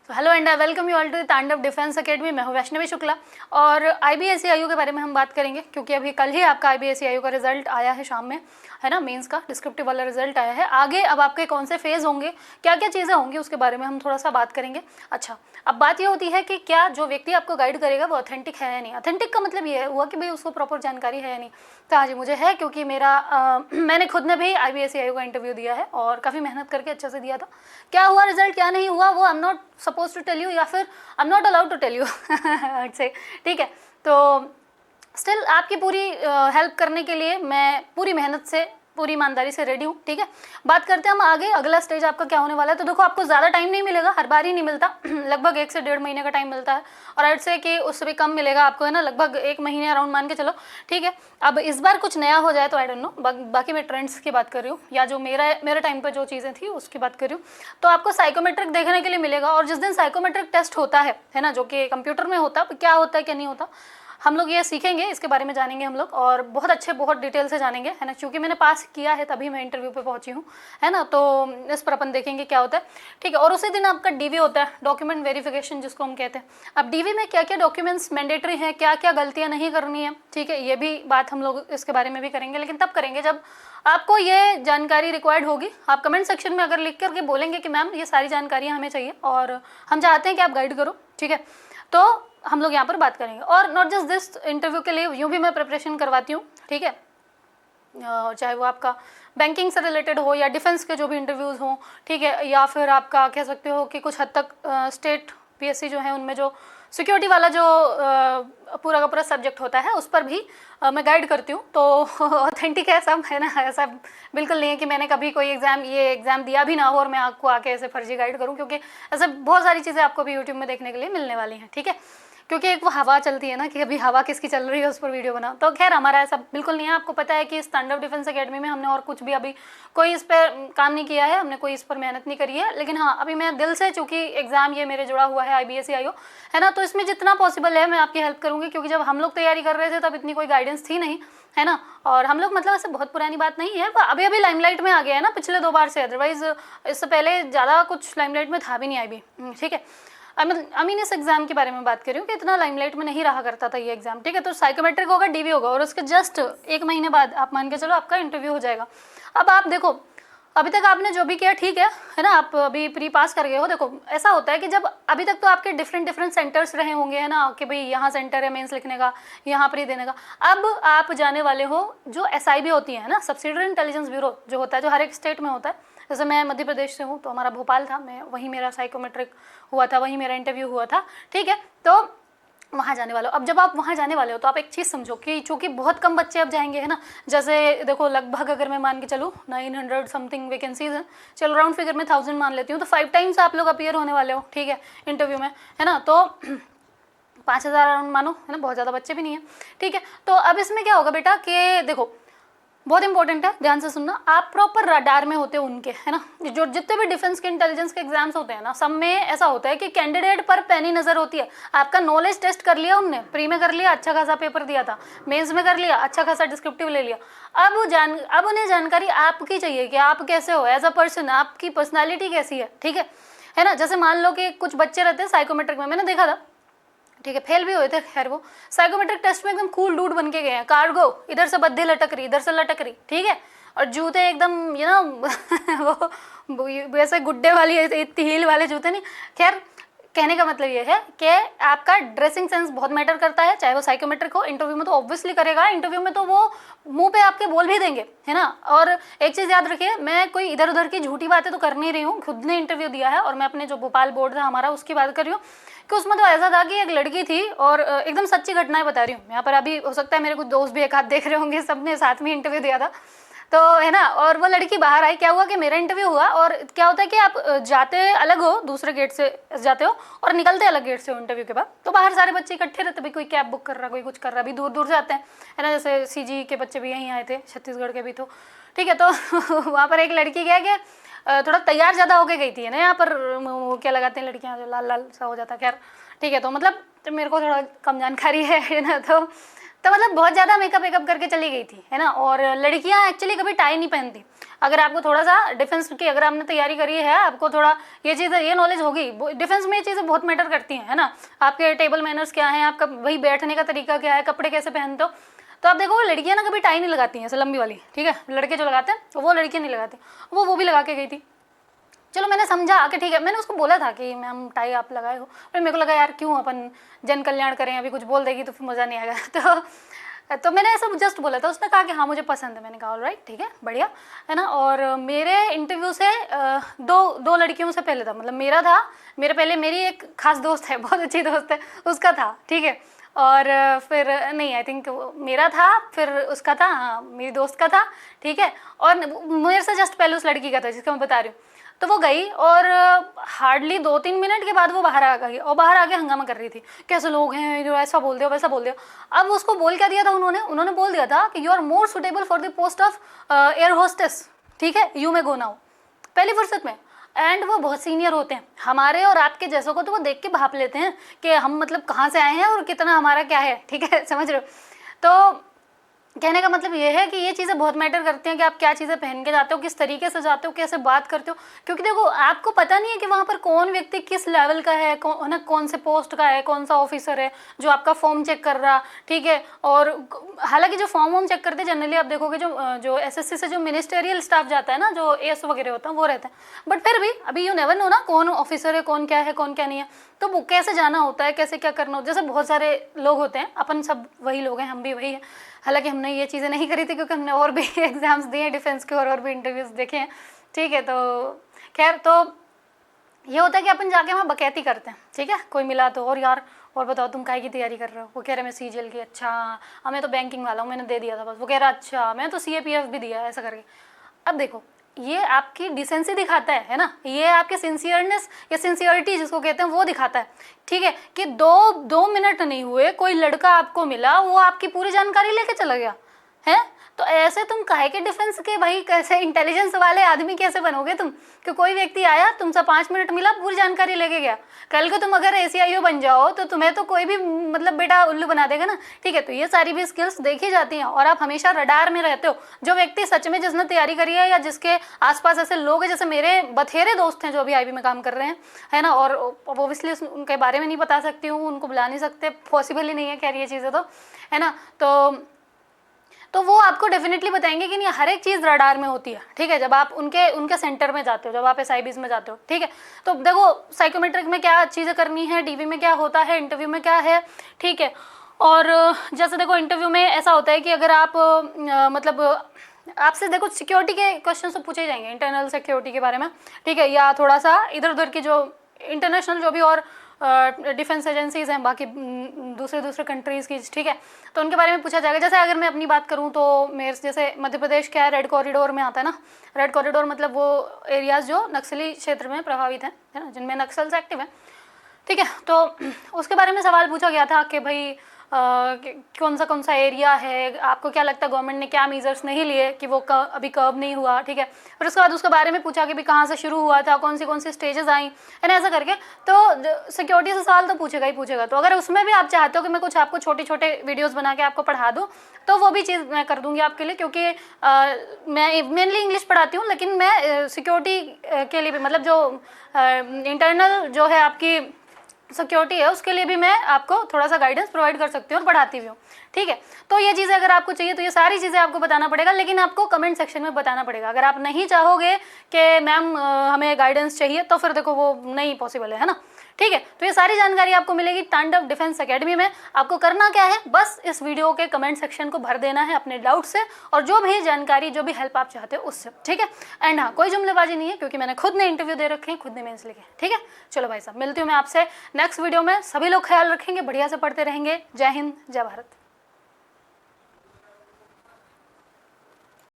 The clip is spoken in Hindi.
तो hello and I welcome you all to Tandav Defence Academy. मैं हूँ वैष्णवी शुक्ला और IBSE-IU के बारे में हम बात करेंगे क्योंकि अभी कल ही आपका IBSE-IU का रिजल्ट आया है शाम में, है ना। मेंस का डिस्क्रिप्टिव वाला रिजल्ट आया है। आगे अब आपके कौन से फेज़ होंगे, क्या क्या चीज़ें होंगी, उसके बारे में हम थोड़ा सा बात करेंगे। अच्छा, अब बात ये होती है कि क्या जो व्यक्ति आपको गाइड करेगा वो ऑथेंटिक है या नहीं। ऑथेंटिक का मतलब ये हुआ कि भाई उसको प्रॉपर जानकारी है या नहीं। तो हाँ जी, मुझे है क्योंकि मैंने खुद ने भी IBSE-IU का इंटरव्यू दिया है और काफ़ी मेहनत करके अच्छे से दिया था। क्या हुआ रिजल्ट, क्या नहीं हुआ, वो I am not suppose to tell you या फिर I am not allowed to tell you say, ठीक है। तो स्टिल आपकी पूरी हेल्प करने के लिए मैं पूरी मेहनत से, पूरी ईमानदारी से रेडी हूँ, ठीक है। बात करते हैं हम आगे, अगला स्टेज आपका क्या होने वाला है। तो देखो, आपको ज़्यादा टाइम नहीं मिलेगा, हर बार ही नहीं मिलता लगभग 1 से 1.5 महीने का टाइम मिलता है और आइड से कि उससे भी कम मिलेगा आपको, है ना, लगभग 1 महीने अराउंड मान के चलो, ठीक है। अब इस बार कुछ नया हो जाए तो आई डोंट नो, बाकी मैं ट्रेंड्स की बात कर रही हूँ या जो मेरे टाइम पर जो चीज़ें थी उसकी बात कर रही हूँ। तो आपको साइकोमेट्रिक देखने के लिए मिलेगा और जिस दिन साइकोमेट्रिक टेस्ट होता है ना, जो कि कंप्यूटर में होता है, क्या होता है क्या नहीं होता, हम लोग ये सीखेंगे, इसके बारे में जानेंगे हम लोग और बहुत डिटेल से जानेंगे, है ना। क्योंकि मैंने पास किया है तभी मैं इंटरव्यू पे पहुंची हूँ, है ना। तो इस पर अपन देखेंगे क्या होता है, ठीक है। और उसी दिन आपका DV होता है, डॉक्यूमेंट वेरिफिकेशन जिसको हम कहते हैं। अब DV में क्या क्या डॉक्यूमेंट्स मैंडेटरी हैं, क्या क्या गलतियाँ नहीं करनी है, ठीक है। ये भी बात हम लोग इसके बारे में भी करेंगे, लेकिन तब करेंगे जब आपको ये जानकारी रिक्वायर्ड होगी। आप कमेंट सेक्शन में अगर लिख करके बोलेंगे कि मैम ये सारी जानकारियाँ हमें चाहिए और हम चाहते हैं कि आप गाइड करो, ठीक है, तो हम लोग यहाँ पर बात करेंगे। और नॉट जस्ट दिस, इंटरव्यू के लिए यूँ भी मैं प्रिपरेशन करवाती हूँ, ठीक है। चाहे वो आपका बैंकिंग से रिलेटेड हो या डिफेंस के जो भी इंटरव्यूज़ हों, ठीक है, या फिर आपका कह सकते हो कि कुछ हद तक स्टेट PSC जो है उनमें जो सिक्योरिटी वाला जो पूरा का पूरा सब्जेक्ट होता है उस पर भी मैं गाइड करती हूँ। तो ऑथेंटिक है सब, है ना। ऐसा बिल्कुल नहीं है कि मैंने कभी कोई ये एग्ज़ाम दिया भी ना हो और मैं आपको आके ऐसे फर्जी गाइड करूँ, क्योंकि ऐसे बहुत सारी चीज़ें आपको भी यूट्यूब में देखने के लिए मिलने वाली हैं, ठीक है। क्योंकि एक वो हवा चलती है ना कि अभी हवा किसकी चल रही है उस पर वीडियो बनाओ। तो खैर हमारा ऐसा बिल्कुल नहीं है। आपको पता है कि इस तांडव डिफेंस एकेडमी में हमने और कुछ भी अभी कोई इस पर काम नहीं किया है, हमने कोई इस पर मेहनत नहीं करी है। लेकिन हाँ, अभी मैं दिल से, चूँकि एग्ज़ाम ये मेरे जुड़ा हुआ है IBSE-IU, है ना, तो इसमें जितना पॉसिबल है मैं आपकी हेल्प करूँगी। क्योंकि जब हम लोग तैयारी कर रहे थे तब इतनी कोई गाइडेंस थी नहीं, है ना। और हम लोग मतलब ऐसे बहुत पुरानी बात नहीं है, अभी लाइमलाइट में आ गया है ना पिछले 2 बार से, अदरवाइज इससे पहले ज़्यादा कुछ लाइमलाइट में था भी नहीं IB, ठीक है। आई मीन इस एग्जाम के बारे में बात कर रही हूँ कि इतना लाइमलाइट में नहीं रहा करता था ये एग्जाम, ठीक है। तो साइकोमेट्रिक होगा, DV होगा और उसके जस्ट 1 महीने बाद आप मान के चलो आपका इंटरव्यू हो जाएगा। अब आप देखो, अभी तक आपने जो भी किया ठीक है ना, आप अभी प्री पास कर गए हो। देखो, ऐसा होता है कि जब अभी तक तो आपके डिफरेंट सेंटर्स रहे होंगे, है ना, कि भाई यहाँ सेंटर है मेंस लिखने का, यहाँ प्री देने का। अब आप जाने वाले हो जो SIB होती है ना, सब्सिडियरी इंटेलिजेंस ब्यूरो जो होता है, जो हर एक स्टेट में होता है। जैसे मैं मध्य प्रदेश से हूँ तो हमारा भोपाल था, मैं वहीं मेरा साइकोमेट्रिक हुआ था, वहीं मेरा इंटरव्यू हुआ था, ठीक है। तो वहाँ जाने वाले हो। अब जब आप वहाँ जाने वाले हो तो आप एक चीज़ समझो कि चूँकि बहुत कम बच्चे अब जाएंगे, है ना। जैसे देखो, लगभग अगर मैं मान के चलूँ 900 समथिंग वैकेंसीज हैं, चलो राउंड फिगर में 1000 मान लेती हूँ, तो 5 टाइम्स आप लोग अपीयर होने वाले हो, ठीक है, इंटरव्यू में, है ना। तो 5000 राउंड मानो, है ना, बहुत ज़्यादा बच्चे भी नहीं है, ठीक है। तो अब इसमें क्या होगा बेटा कि देखो, बहुत इंपॉर्टेंट है, ध्यान से सुनना। आप प्रॉपर रडार में होते हो उनके, है ना। जो जितने भी डिफेंस के इंटेलिजेंस के एग्जाम्स होते हैं ना, सब में ऐसा होता है कि कैंडिडेट पर पैनी नजर होती है। आपका नॉलेज टेस्ट कर लिया उनने, प्री में कर लिया, अच्छा खासा पेपर दिया था, मेंस में कर लिया, अच्छा खासा डिस्क्रिप्टिव ले लिया। अब उन्हें जानकारी आपकी चाहिए कि आप कैसे हो एज अ पर्सन, आपकी पर्सनैलिटी कैसी है ना। जैसे मान लो कि कुछ बच्चे रहते हैं साइकोमेट्रिक में, मैंने देखा था, ठीक है, फेल भी हुए थे, खैर वो साइकोमेट्रिक टेस्ट में एकदम कूल डूड बन के गए हैं। कार्गो इधर से बद्दी लटक रही, इधर से लटक रही, ठीक है, और जूते एकदम वो वैसे गुड्डे वाली इतनी हील वाले जूते नहीं। खैर, कहने का मतलब ये है कि आपका ड्रेसिंग सेंस बहुत मैटर करता है, चाहे वो साइकोमेट्रिक हो। इंटरव्यू में तो ऑब्वियसली करेगा, इंटरव्यू में तो वो मुंह पे आपके बोल भी देंगे, है ना। और एक चीज़ याद रखिए, मैं कोई इधर उधर की झूठी बातें तो कर नहीं रही हूँ, खुद ने इंटरव्यू दिया है और मैं अपने जो भोपाल बोर्ड था हमारा उसकी बात कर रही हूँ कि उसमें तो ऐसा था कि एक लड़की थी और एकदम सच्ची घटनाएं बता रही हूँ यहाँ पर। अभी हो सकता है मेरे कुछ दोस्त भी एक हाथ देख रहे होंगे, सबने साथ में इंटरव्यू दिया था, तो है ना। और वो लड़की बाहर आई, क्या हुआ कि मेरा इंटरव्यू हुआ और क्या होता है कि आप जाते अलग हो, दूसरे गेट से जाते हो और निकलते अलग गेट से हो इंटरव्यू के बाद। तो बाहर सारे बच्चे इकट्ठे रहते, भाई कोई कैब बुक कर रहा, कोई कुछ कर रहा, अभी दूर दूर से आते हैं, है ना। जैसे CG के बच्चे भी यहीं आए थे, छत्तीसगढ़ के भी, तो ठीक है। तो वहाँ पर एक लड़की क्या है कि थोड़ा तैयार ज़्यादा होके गई थी, है ना। यहाँ पर क्या लगाते हैं लड़कियाँ, जो लाल लाल सा हो जाता है, खैर ठीक है। तो मतलब मेरे को थोड़ा कम जानकारी है ना। तो मतलब बहुत ज़्यादा मेकअप वेकअप करके चली गई थी, है ना। और लड़कियां एक्चुअली कभी टाई नहीं पहनती। अगर आपको थोड़ा सा डिफेंस की अगर आपने तैयारी करी है, आपको थोड़ा ये चीज़ ये नॉलेज होगी, डिफेंस में ये चीज़ें बहुत मैटर करती हैं, है ना। आपके टेबल मैनर्स क्या है, आपका वही बैठने का तरीका क्या है, कपड़े कैसे पहनते हो। तो आप देखो लड़कियां ना कभी टाई नहीं लगाती हैं ऐसे लंबी वाली, ठीक है। लड़के जो लगाते हैं वो लड़कियां नहीं लगाती, वो भी लगा के गई थी। चलो मैंने समझा कि ठीक है, मैंने उसको बोला था कि मैम टाई आप लगाए हो, फिर मेरे को लगा यार क्यों अपन जन कल्याण करें, अभी कुछ बोल देगी तो फिर मज़ा नहीं आएगा। तो मैंने ऐसा जस्ट बोला था। उसने कहा कि हाँ मुझे पसंद है। मैंने कहा ऑलराइट ठीक है बढ़िया, है ना। और मेरे इंटरव्यू से दो लड़कियों से पहले था, मतलब मेरा था, मेरे पहले मेरी एक खास दोस्त है, बहुत अच्छी दोस्त है, उसका था, ठीक है। और फिर नहीं आई थिंक मेरा था, फिर उसका था, हाँ मेरी दोस्त का था, ठीक है। और मेरे से जस्ट पहले उस लड़की का था जिसका मैं बता रही हूँ। तो वो गई और हार्डली 2-3 मिनट के बाद वो बाहर आ गई और बाहर आके हंगामा कर रही थी, कैसे लोग हैं जो ऐसा बोल दो वैसा बोल दो। अब उसको बोल क्या दिया था उन्होंने बोल दिया था कि you are more suitable for the post of air hostess, ठीक है, यू मे गो नाउ, पहली फुर्सत में। एंड वो बहुत सीनियर होते हैं हमारे और आपके जैसों को, तो वो देख के भाप लेते हैं कि हम मतलब कहाँ से आए हैं और कितना हमारा क्या है, ठीक है, समझ रहे हो। तो कहने का मतलब ये है कि ये चीज़ें बहुत मैटर करती हैं कि आप क्या चीज़ें पहन के जाते हो, किस तरीके से जाते हो, कैसे बात करते हो। क्योंकि देखो आपको पता नहीं है कि वहाँ पर कौन व्यक्ति किस लेवल का है, कौन से पोस्ट का है, कौन सा ऑफिसर है जो आपका फॉर्म चेक कर रहा, ठीक है। और हालांकि जो फॉर्म चेक करते हैं जनरली आप देखोगे जो एसएससी से जो मिनिस्टेरियल स्टाफ जाता है ना, जो एएस वगैरह होता है वो रहता है। बट फिर भी अभी यू नेवर नो ना कौन ऑफिसर है, कौन क्या है, कौन क्या नहीं है। तो वो कैसे जाना होता है, कैसे क्या करना होता है। जैसे बहुत सारे लोग होते हैं, अपन सब वही लोग हैं, हम भी वही हैं। हालांकि हमने ये चीज़ें नहीं करी थी क्योंकि हमने और भी एग्जाम्स दिए हैं डिफेंस के और भी इंटरव्यूज़ देखे हैं, ठीक है। तो खैर, तो ये होता है कि अपन जाके वहाँ बकैती करते हैं, ठीक है। कोई मिला तो और यार और बताओ तुम काहे की तैयारी कर रहे हो, वो कह रहे मैं सीजीएल की, अच्छा हाँ मैं तो बैंकिंग वाला हूँ, मैंने दे दिया था बस। वो कह रहा अच्छा मैं तो सीएपीएफ भी दिया, ऐसा करके। अब देखो ये आपकी डिसेंसी दिखाता है ना, ये आपके सिंसियरनेस या सिंसियरिटी जिसको कहते हैं वो दिखाता है, ठीक है। कि दो मिनट नहीं हुए कोई लड़का आपको मिला, वो आपकी पूरी जानकारी लेके चला गया है। तो ऐसे तुम काहे के डिफेंस के भाई, कैसे इंटेलिजेंस वाले आदमी कैसे बनोगे तुम, कि कोई व्यक्ति आया तुमसे 5 मिनट मिला पूरी जानकारी लेके गया। कल को तुम अगर ACIO बन जाओ तो तुम्हें तो कोई भी मतलब बेटा उल्लू बना देगा ना, ठीक है। तो ये सारी भी स्किल्स देखी जाती हैं और आप हमेशा रडार में रहते हो। जो व्यक्ति सच में जिसने तैयारी करी है या जिसके आसपास ऐसे लोग हैं, जैसे मेरे बथेरे दोस्त हैं जो अभी IB में काम कर रहे हैं, है ना। और ओबियसली उनके बारे में नहीं बता सकती हूँ, उनको बुला नहीं सकते, पॉसिबल ही नहीं है खैर ये चीज़ें, तो है ना। तो वो आपको डेफिनेटली बताएंगे कि नहीं हर एक चीज़ रडार में होती है, ठीक है। जब आप उनके सेंटर में जाते हो, जब आप SIBs में जाते हो, ठीक है। तो देखो साइकोमेट्रिक में क्या चीज़ें करनी है, DV में क्या होता है, इंटरव्यू में क्या है, ठीक है। और जैसे देखो इंटरव्यू में ऐसा होता है कि अगर आप मतलब आपसे देखो सिक्योरिटी के क्वेश्चन तो पूछे जाएंगे, इंटरनल सिक्योरिटी के बारे में, ठीक है। या थोड़ा सा इधर उधर की जो इंटरनेशनल जो भी और डिफेंस एजेंसीज हैं बाकी दूसरे कंट्रीज़ की, ठीक है। तो उनके बारे में पूछा जाएगा। जैसे अगर मैं अपनी बात करूं तो मेरे जैसे मध्य प्रदेश क्या है, रेड कॉरिडोर में आता है ना। रेड कॉरिडोर मतलब वो एरियाज़ जो नक्सली क्षेत्र में प्रभावित हैं, है ना, जिनमें नक्सल्स एक्टिव हैं, ठीक है। तो उसके बारे में सवाल पूछा गया था कि भाई कौन सा एरिया है, आपको क्या लगता है गवर्नमेंट ने क्या मेजर्स नहीं लिए कि वो अभी कर्व नहीं हुआ, ठीक है। फिर उसके बाद उसके बारे में पूछा कि भी कहाँ से शुरू हुआ था, कौन सी स्टेजेस आई, है ना, ऐसा करके। तो सिक्योरिटी से सवाल तो पूछेगा ही पूछेगा। तो अगर उसमें भी आप चाहते हो कि मैं कुछ आपको छोटे वीडियोज़ बना के आपको पढ़ा दूँ तो वो भी चीज़ मैं कर दूँगी आपके लिए, क्योंकि मैं मेनली इंग्लिश पढ़ाती हूँ, लेकिन मैं सिक्योरिटी के लिए भी मतलब जो इंटरनल जो है आपकी सिक्योरिटी है उसके लिए भी मैं आपको थोड़ा सा गाइडेंस प्रोवाइड कर सकती हूँ और पढ़ाती भी हूँ, ठीक है। तो ये चीज़ें अगर आपको चाहिए तो ये सारी चीज़ें आपको बताना पड़ेगा, लेकिन आपको कमेंट सेक्शन में बताना पड़ेगा। अगर आप नहीं चाहोगे कि मैम हमें गाइडेंस चाहिए तो फिर देखो वो नहीं पॉसिबल है ना, ठीक है। तो ये सारी जानकारी आपको मिलेगी तांडव डिफेंस एकेडमी में। आपको करना क्या है, बस इस वीडियो के कमेंट सेक्शन को भर देना है अपने डाउट से और जो भी जानकारी जो भी हेल्प आप चाहते हो उससे, ठीक है। एंड हाँ कोई जुमलेबाजी नहीं है क्योंकि मैंने खुद ने इंटरव्यू दे रखे हैं, खुद ने मेंस लिखे, ठीक है। चलो भाई साहब मिलती हूँ मैं आपसे नेक्स्ट वीडियो में। सभी लोग ख्याल रखेंगे, बढ़िया से पढ़ते रहेंगे। जय हिंद, जय भारत।